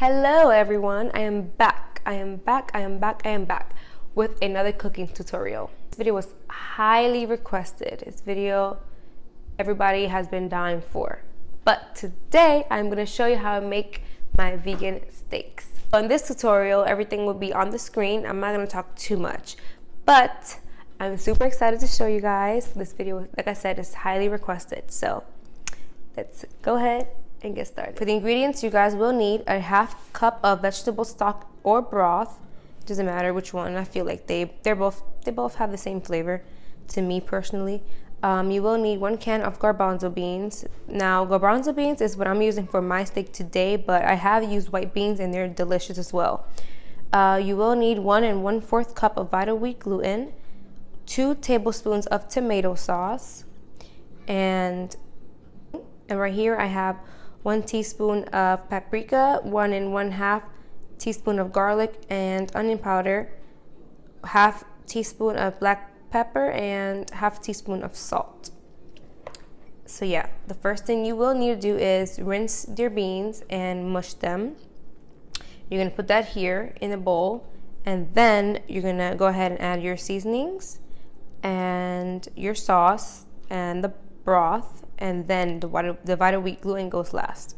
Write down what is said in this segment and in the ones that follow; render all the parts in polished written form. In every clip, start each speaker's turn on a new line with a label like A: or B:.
A: Hello everyone, I am back with another cooking tutorial. This video was highly requested. This video everybody has been dying for. But today I'm going to show you how I make my vegan steaks. In this tutorial, everything will be on the screen. I'm not going to talk too much, but I'm super excited to show you guys. This video, like I said, is highly requested. So let's go ahead and get started. For the ingredients, you guys will need a half cup of vegetable stock or broth. Doesn't matter which one. I feel like they both have the same flavor to me personally. You will need 1 can of garbanzo beans. Now, garbanzo beans is what I'm using for my steak today, but I have used white beans and they're delicious as well. You will need 1 1/4 cup of vital wheat gluten, 2 tablespoons of tomato sauce, and right here I have 1 teaspoon of paprika, 1 1/2 teaspoon of garlic and onion powder, 1/2 teaspoon of black pepper, and 1/2 teaspoon of salt. So yeah, the first thing you will need to do is rinse your beans and mush them. You're gonna put that here in a bowl, and then you're gonna go ahead and add your seasonings and your sauce and the broth, and then the vital wheat gluten goes last.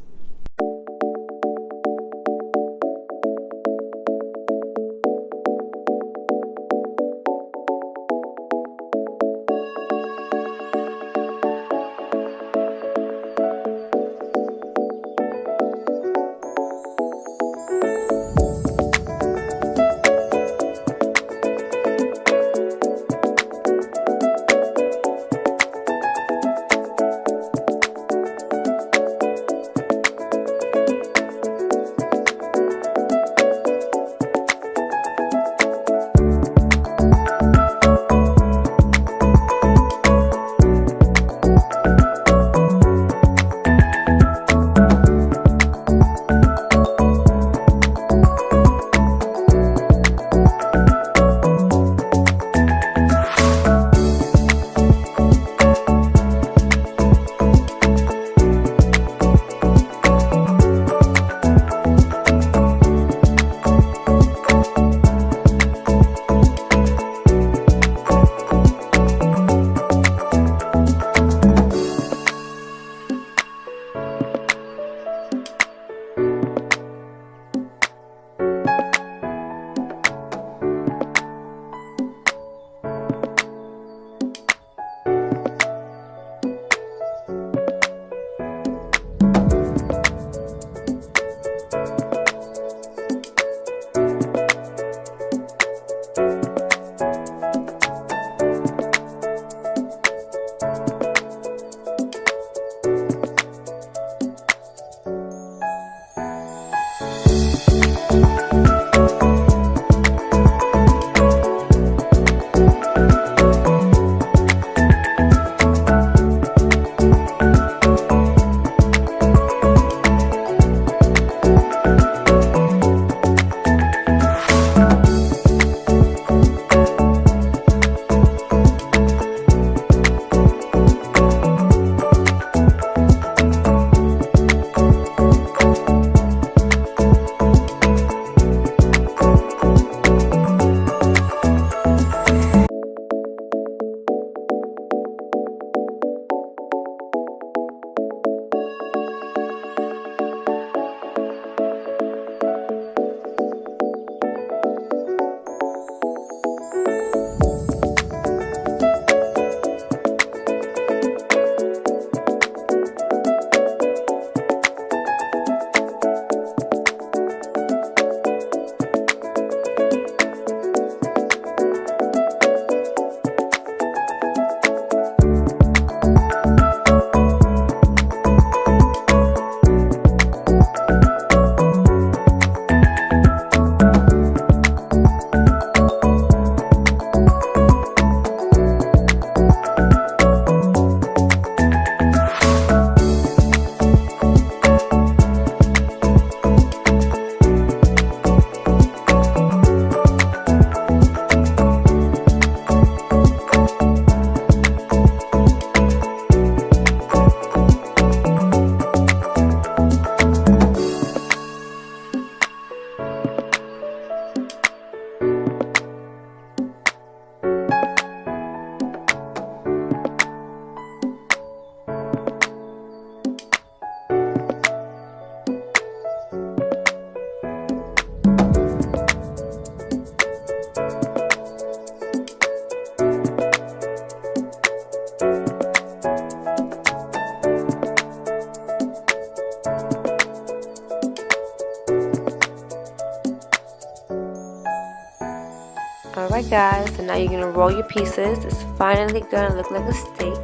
A: Alright guys, so now you're gonna roll your pieces. It's finally gonna look like a steak.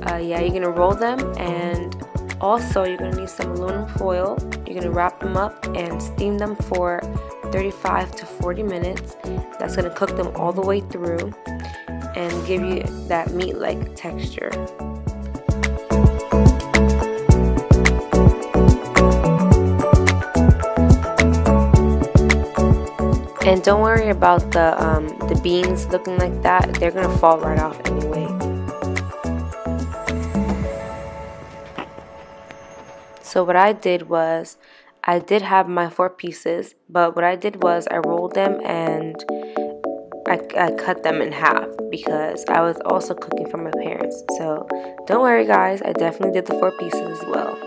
A: Yeah, you're gonna roll them, and also you're gonna need some aluminum foil. You're gonna wrap them up and steam them for 35 to 40 minutes. That's gonna cook them all the way through and give you that meat-like texture. And don't worry about the beans looking like that. They're gonna fall right off anyway. So what I did was, I did have my 4 pieces, but what I did was I rolled them and I cut them in half because I was also cooking for my parents. So don't worry guys, I definitely did the 4 pieces as well.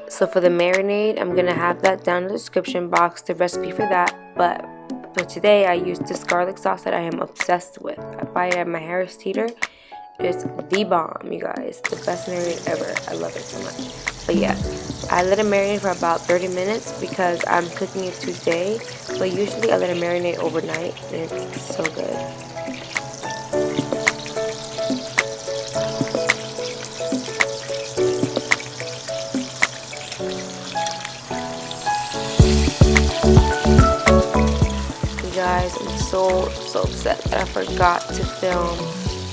A: So for the marinade, I'm going to have that down in the description box, the recipe for that. But for today, I used this garlic sauce that I am obsessed with. I buy it at my Harris Teeter. It's the bomb, you guys. The best marinade ever. I love it so much. But yeah, I let it marinate for about 30 minutes because I'm cooking it today. But usually I let it marinate overnight, and it's so good. Guys, I'm so upset that I forgot to film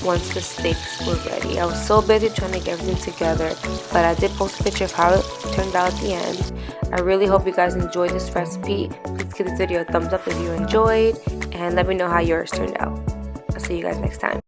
A: once the steaks were ready. I was so busy trying to get everything together, but I did post a picture of how it turned out at the end. I really hope you guys enjoyed this recipe. Please give this video a thumbs up if you enjoyed, and let me know how yours turned out. I'll see you guys next time.